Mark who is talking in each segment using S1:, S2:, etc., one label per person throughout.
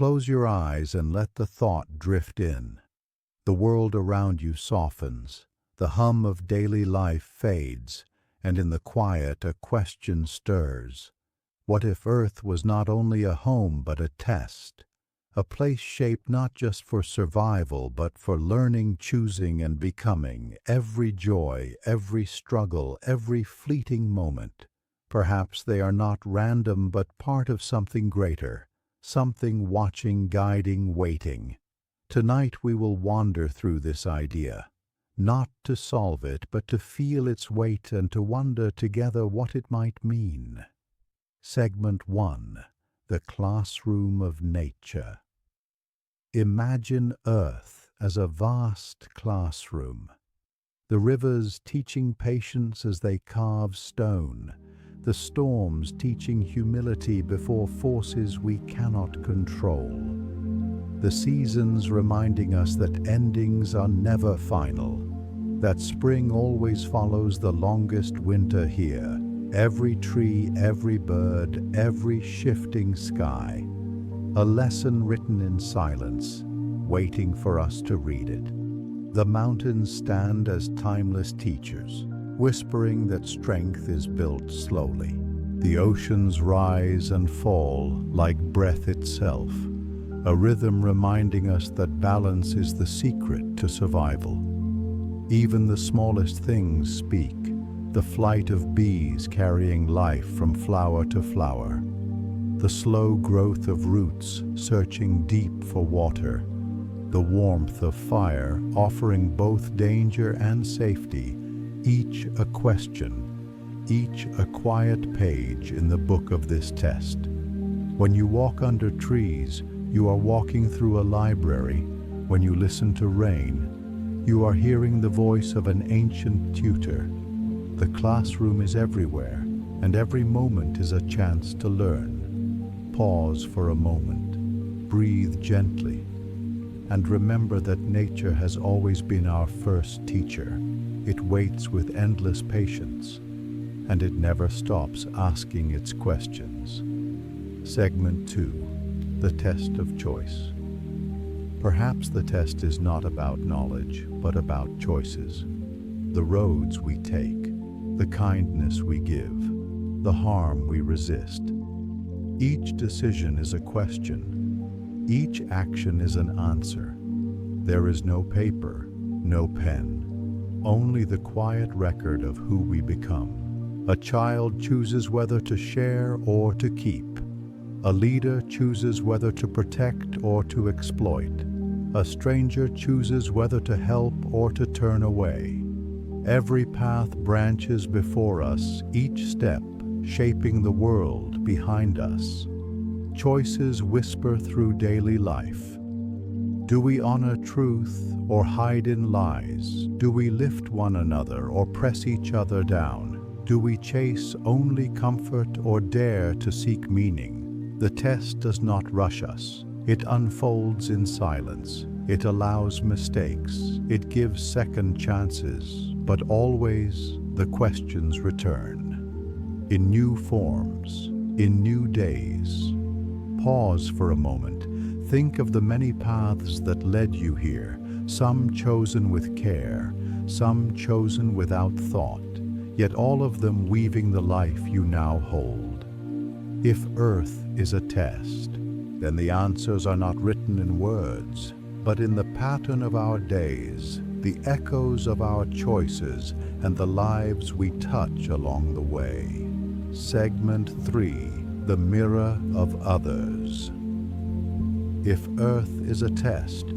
S1: Close your eyes and let the thought drift in. The world around you softens, the hum of daily life fades, and in the quiet a question stirs. What if Earth was not only a home but a test? A place shaped not just for survival but for learning, choosing, and becoming. Every joy, every struggle, every fleeting moment. Perhaps they are not random but part of something greater, something watching, guiding, waiting. Tonight we will wander through this idea, not to solve it but to feel its weight and to wonder together what it might mean. Segment 1. The Classroom of Nature. Imagine Earth as a vast classroom. The rivers teaching patience as they carve stone, the storms teaching humility before forces we cannot control. The seasons reminding us that endings are never final, that spring always follows the longest winter here. Every tree, every bird, every shifting sky. A lesson written in silence, waiting for us to read it. The mountains stand as timeless teachers, whispering that strength is built slowly. The oceans rise and fall like breath itself, a rhythm reminding us that balance is the secret to survival. Even the smallest things speak, the flight of bees carrying life from flower to flower, the slow growth of roots searching deep for water, the warmth of fire offering both danger and safety, each a question, each a quiet page in the book of this test. When you walk under trees, you are walking through a library. When you listen to rain, you are hearing the voice of an ancient tutor. The classroom is everywhere, and every moment is a chance to learn. Pause for a moment, breathe gently, and remember that nature has always been our first teacher. It waits with endless patience, and it never stops asking its questions. Segment 2. The Test of Choice. Perhaps the test is not about knowledge, but about choices. The roads we take, the kindness we give, the harm we resist. Each decision is a question. Each action is an answer. There is no paper, no pen, only the quiet record of who we become. A child chooses whether to share or to keep. A leader chooses whether to protect or to exploit. A stranger chooses whether to help or to turn away. Every path branches before us, each step shaping the world behind us. Choices whisper through daily life. Do we honor truth or hide in lies? Do we lift one another or press each other down? Do we chase only comfort or dare to seek meaning? The test does not rush us. It unfolds in silence. It allows mistakes. It gives second chances. But always the questions return. In new forms, in new days. Pause for a moment. Think of the many paths that led you here. Some chosen with care, some chosen without thought, yet all of them weaving the life you now hold. If Earth is a test, then the answers are not written in words, but in the pattern of our days, the echoes of our choices, and the lives we touch along the way. Segment 3. The Mirror of Others. If Earth is a test,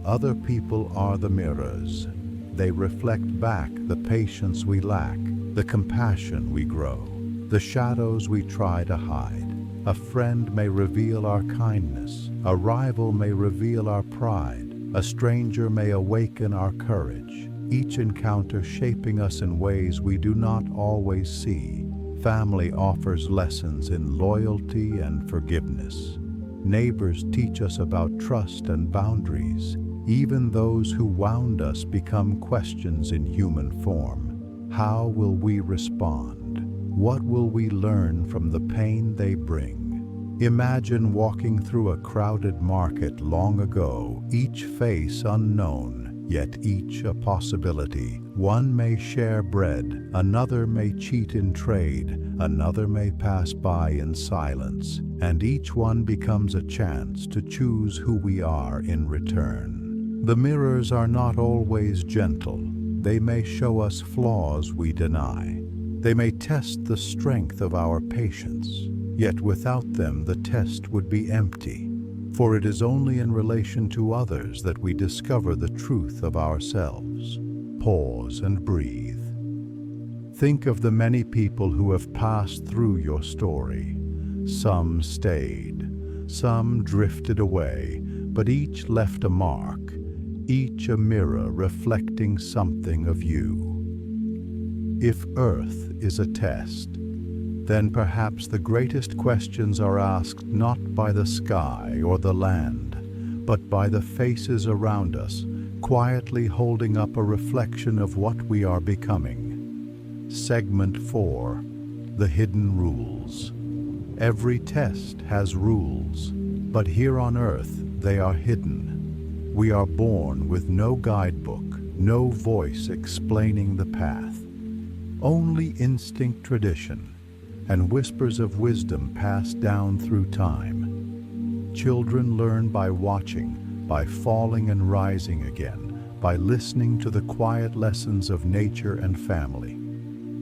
S1: other people are the mirrors. They reflect back the patience we lack, the compassion we grow, the shadows we try to hide. A friend may reveal our kindness, a rival may reveal our pride, a stranger may awaken our courage, each encounter shaping us in ways we do not always see. Family offers lessons in loyalty and forgiveness. Neighbors teach us about trust and boundaries. Even those who wound us become questions in human form. How will we respond? What will we learn from the pain they bring? Imagine walking through a crowded market long ago, each face unknown, yet each a possibility. One may share bread, another may cheat in trade, another may pass by in silence, and each one becomes a chance to choose who we are in return. The mirrors are not always gentle. They may show us flaws we deny. They may test the strength of our patience. Yet without them, the test would be empty, for it is only in relation to others that we discover the truth of ourselves. Pause and breathe. Think of the many people who have passed through your story. Some stayed, some drifted away, but each left a mark, each a mirror reflecting something of you. If Earth is a test, then perhaps the greatest questions are asked not by the sky or the land, but by the faces around us, quietly holding up a reflection of what we are becoming. Segment 4. The Hidden Rules. Every test has rules, but here on Earth they are hidden. We are born with no guidebook, no voice explaining the path. Only instinct, tradition, and whispers of wisdom passed down through time. Children learn by watching, by falling and rising again, by listening to the quiet lessons of nature and family.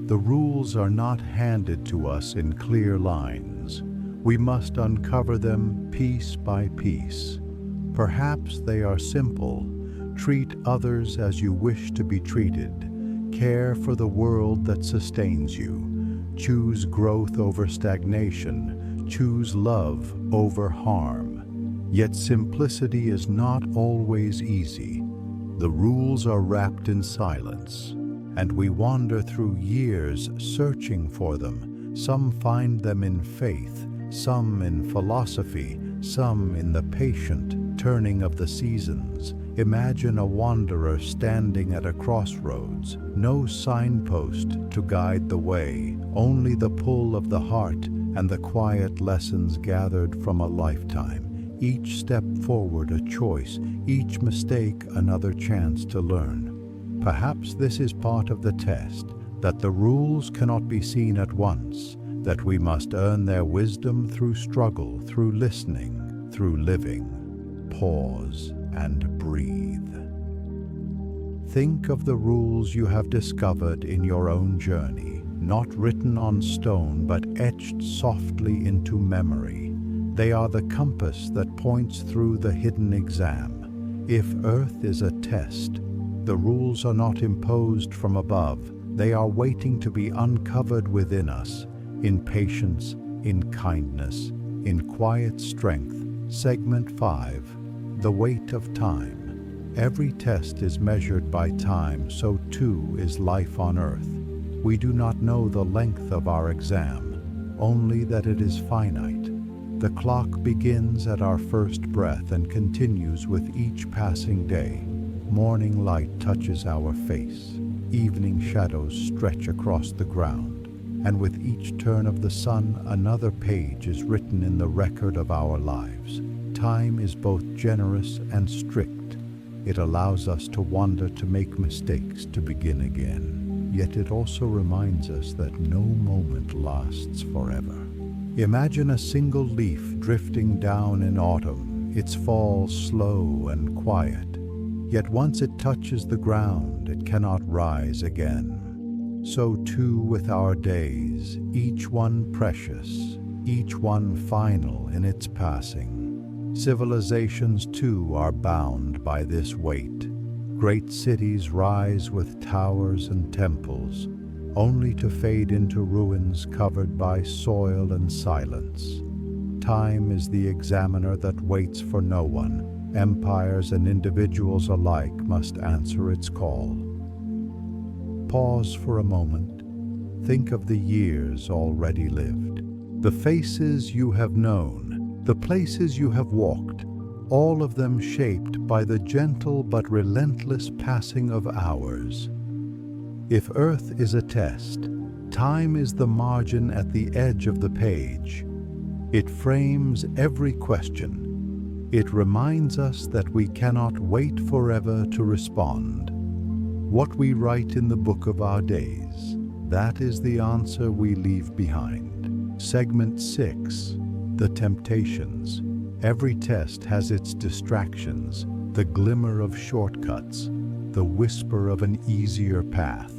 S1: The rules are not handed to us in clear lines. We must uncover them piece by piece. Perhaps they are simple. Treat others as you wish to be treated. Care for the world that sustains you. Choose growth over stagnation. Choose love over harm. Yet simplicity is not always easy. The rules are wrapped in silence, and we wander through years searching for them. Some find them in faith, some in philosophy, some in the patient turning of the seasons. Imagine a wanderer standing at a crossroads, no signpost to guide the way, only the pull of the heart and the quiet lessons gathered from a lifetime. Each step forward a choice, each mistake another chance to learn. Perhaps this is part of the test, that the rules cannot be seen at once, that we must earn their wisdom through struggle, through listening, through living. Pause and breathe. Think of the rules you have discovered in your own journey, not written on stone but etched softly into memory. They are the compass that points through the hidden exam. If Earth is a test, the rules are not imposed from above. They are waiting to be uncovered within us, in patience, in kindness, in quiet strength. Segment 5. The weight of time. Every test is measured by time, so too is life on Earth. We do not know the length of our exam, only that it is finite. The clock begins at our first breath and continues with each passing day. Morning light touches our face. Evening shadows stretch across the ground. And with each turn of the sun, another page is written in the record of our lives. Time is both generous and strict. It allows us to wander, to make mistakes, to begin again. Yet it also reminds us that no moment lasts forever. Imagine a single leaf drifting down in autumn, its fall slow and quiet. Yet once it touches the ground, it cannot rise again. So too with our days, each one precious, each one final in its passing. Civilizations too are bound by this weight. Great cities rise with towers and temples, only to fade into ruins covered by soil and silence. Time is the examiner that waits for no one. Empires and individuals alike must answer its call. Pause for a moment. Think of the years already lived, the faces you have known, the places you have walked, all of them shaped by the gentle but relentless passing of hours. If Earth is a test, time is the margin at the edge of the page. It frames every question. It reminds us that we cannot wait forever to respond. What we write in the book of our days, that is the answer we leave behind. Segment 6. The temptations. Every test has its distractions, the glimmer of shortcuts, the whisper of an easier path.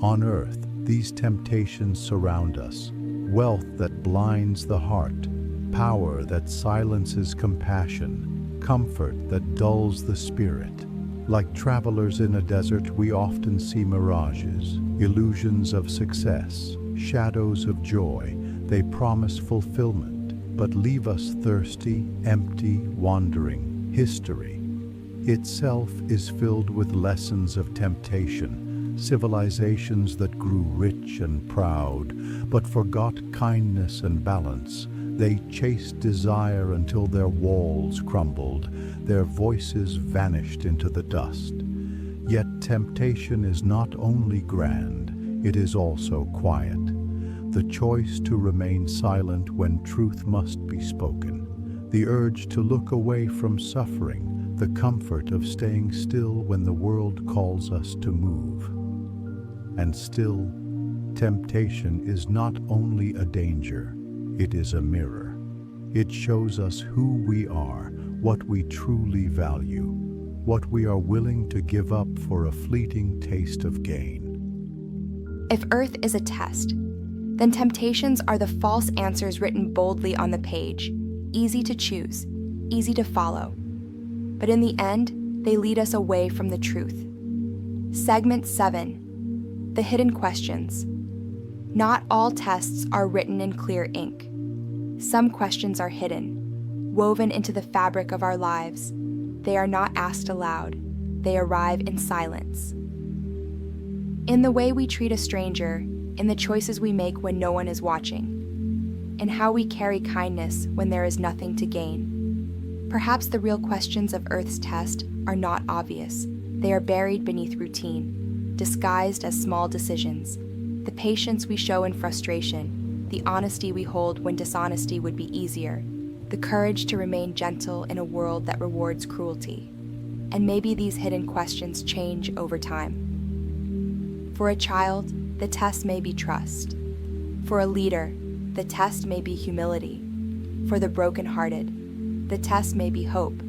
S1: On earth, these temptations surround us. Wealth that blinds the heart, power that silences compassion, comfort that dulls the spirit. Like travelers in a desert, we often see mirages, illusions of success, shadows of joy. They promise fulfillment, but leave us thirsty, empty, wandering. History itself is filled with lessons of temptation, civilizations that grew rich and proud, but forgot kindness and balance. They chased desire until their walls crumbled, their voices vanished into the dust. Yet temptation is not only grand, it is also quiet. The choice to remain silent when truth must be spoken, the urge to look away from suffering, the comfort of staying still when the world calls us to move. And still, temptation is not only a danger, it is a mirror. It shows us who we are, what we truly value, what we are willing to give up for a fleeting taste of gain.
S2: If Earth is a test, then temptations are the false answers written boldly on the page, easy to choose, easy to follow. But in the end, they lead us away from the truth. Segment 7. The hidden questions. Not all tests are written in clear ink. Some questions are hidden, woven into the fabric of our lives. They are not asked aloud. They arrive in silence. In the way we treat a stranger, in the choices we make when no one is watching, in how we carry kindness when there is nothing to gain. Perhaps the real questions of Earth's test are not obvious. They are buried beneath routine, disguised as small decisions. The patience we show in frustration, the honesty we hold when dishonesty would be easier, the courage to remain gentle in a world that rewards cruelty. And maybe these hidden questions change over time. For a child, the test may be trust. For a leader, the test may be humility. For the brokenhearted, the test may be hope.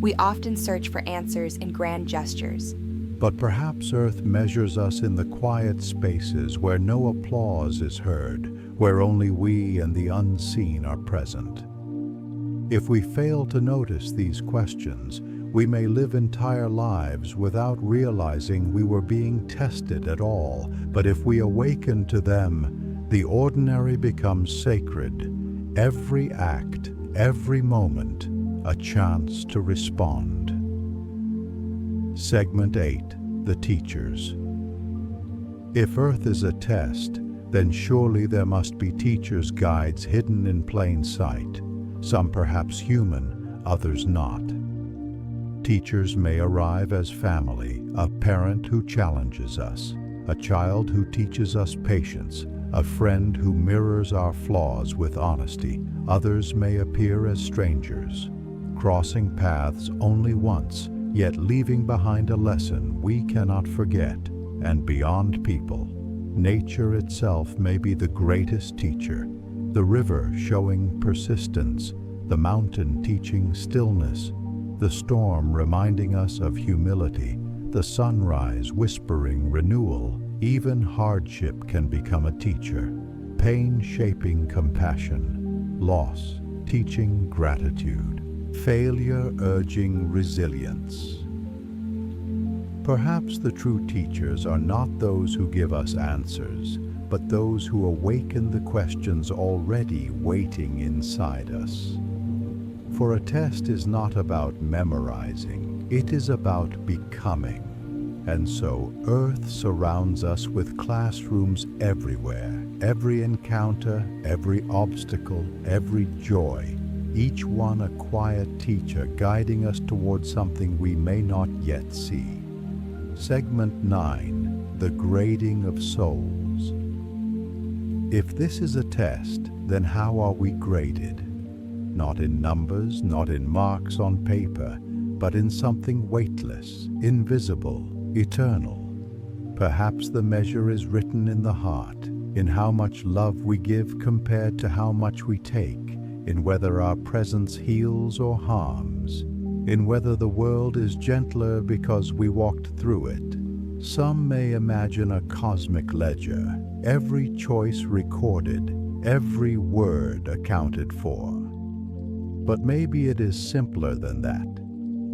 S2: We often search for answers in grand gestures.
S1: But perhaps Earth measures us in the quiet spaces where no applause is heard, where only we and the unseen are present. If we fail to notice these questions, we may live entire lives without realizing we were being tested at all. But if we awaken to them, the ordinary becomes sacred. Every act, every moment, a chance to respond. Segment 8. The teachers. If Earth is a test, then surely there must be teachers' guides hidden in plain sight, some perhaps human, others not. Teachers may arrive as family, a parent who challenges us, a child who teaches us patience, a friend who mirrors our flaws with honesty. Others may appear as strangers, crossing paths only once, yet leaving behind a lesson we cannot forget. And beyond people, nature itself may be the greatest teacher, the river showing persistence, the mountain teaching stillness, the storm reminding us of humility, the sunrise whispering renewal. Even hardship can become a teacher, pain shaping compassion, loss teaching gratitude, failure urging resilience. Perhaps the true teachers are not those who give us answers, but those who awaken the questions already waiting inside us. For a test is not about memorizing, it is about becoming. And so Earth surrounds us with classrooms everywhere. Every encounter, every obstacle, every joy, each one a quiet teacher guiding us towards something we may not yet see. Segment 9. The Grading of Souls. If this is a test, then how are we graded? Not in numbers, not in marks on paper, but in something weightless, invisible, eternal. Perhaps the measure is written in the heart, in how much love we give compared to how much we take, in whether our presence heals or harms, in whether the world is gentler because we walked through it. Some may imagine a cosmic ledger, every choice recorded, every word accounted for. But maybe it is simpler than that.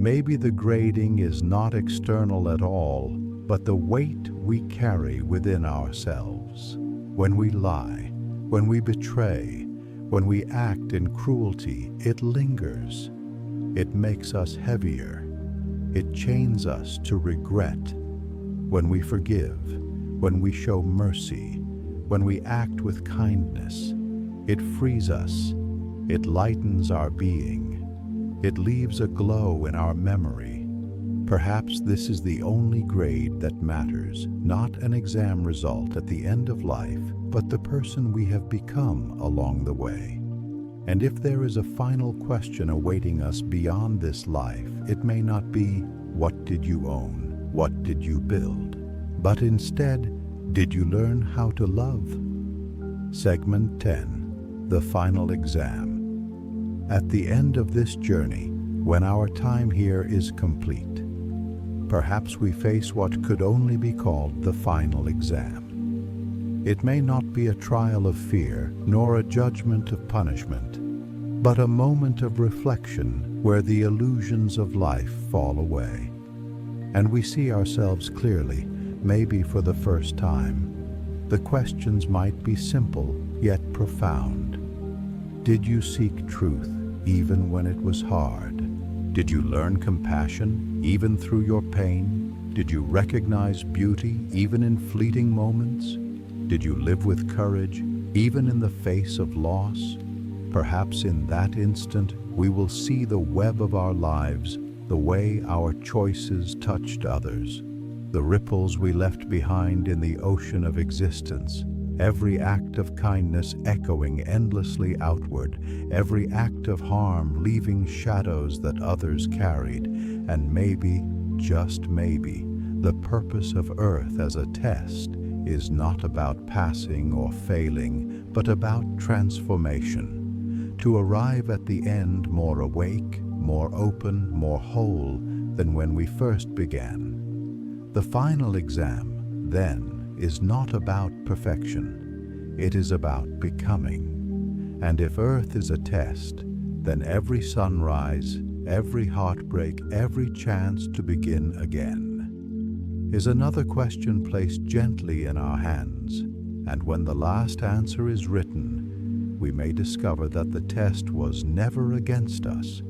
S1: Maybe the grading is not external at all, but the weight we carry within ourselves. When we lie, when we betray, when we act in cruelty, it lingers. It makes us heavier. It chains us to regret. When we forgive, when we show mercy, when we act with kindness, it frees us. It lightens our being. It leaves a glow in our memory. Perhaps this is the only grade that matters, not an exam result at the end of life, but the person we have become along the way. And if there is a final question awaiting us beyond this life, it may not be, what did you own? What did you build? But instead, did you learn how to love? Segment 10, the final exam. At the end of this journey, when our time here is complete, perhaps we face what could only be called the final exam. It may not be a trial of fear, nor a judgment of punishment, but a moment of reflection where the illusions of life fall away, and we see ourselves clearly, maybe for the first time. The questions might be simple, yet profound. Did you seek truth even when it was hard? Did you learn compassion even through your pain? Did you recognize beauty even in fleeting moments? Did you live with courage even in the face of loss? Perhaps in that instant we will see the web of our lives, the way our choices touched others, the ripples we left behind in the ocean of existence, every act of kindness echoing endlessly outward, every act of harm leaving shadows that others carried, and maybe, just maybe, the purpose of Earth as a test is not about passing or failing, but about transformation, to arrive at the end more awake, more open, more whole than when we first began. The final exam, then, is not about perfection. It is about becoming. And if Earth is a test, then every sunrise, every heartbreak, every chance to begin again is another question placed gently in our hands. And when the last answer is written, we may discover that the test was never against us.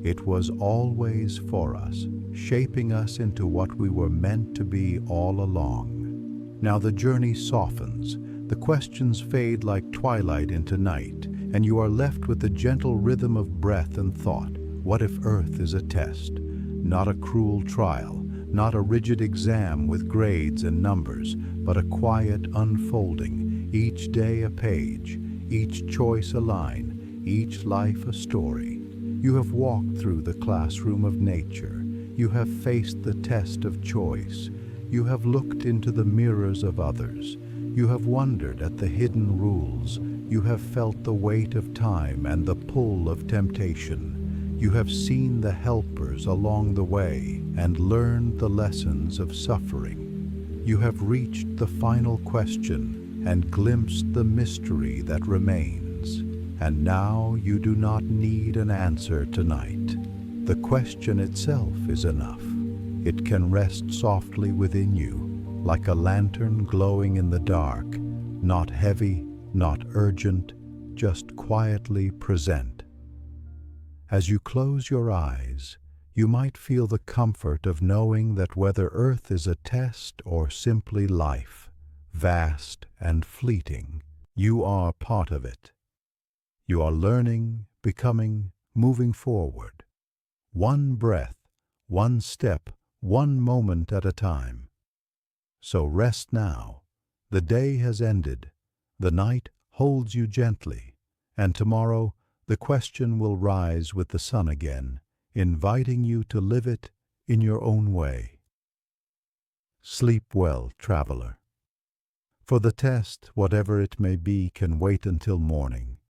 S1: It was always for us, shaping us into what we were meant to be all along. Now the journey softens, the questions fade like twilight into night, and you are left with the gentle rhythm of breath and thought. What if Earth is a test? Not a cruel trial, not a rigid exam with grades and numbers, but a quiet unfolding, each day a page, each choice a line, each life a story. You have walked through the classroom of nature. You have faced the test of choice. You have looked into the mirrors of others. You have wondered at the hidden rules. You have felt the weight of time and the pull of temptation. You have seen the helpers along the way and learned the lessons of suffering. You have reached the final question and glimpsed the mystery that remains. And now you do not need an answer tonight. The question itself is enough. It can rest softly within you, like a lantern glowing in the dark, not heavy, not urgent, just quietly present. As you close your eyes, you might feel the comfort of knowing that whether Earth is a test or simply life, vast and fleeting, you are part of it. You are learning, becoming, moving forward. One breath, one step, one moment at a time. So rest now. The day has ended. The night holds you gently. And tomorrow the question will rise with the sun again, inviting you to live it in your own way. Sleep well, traveler. For the test, whatever it may be, can wait until morning.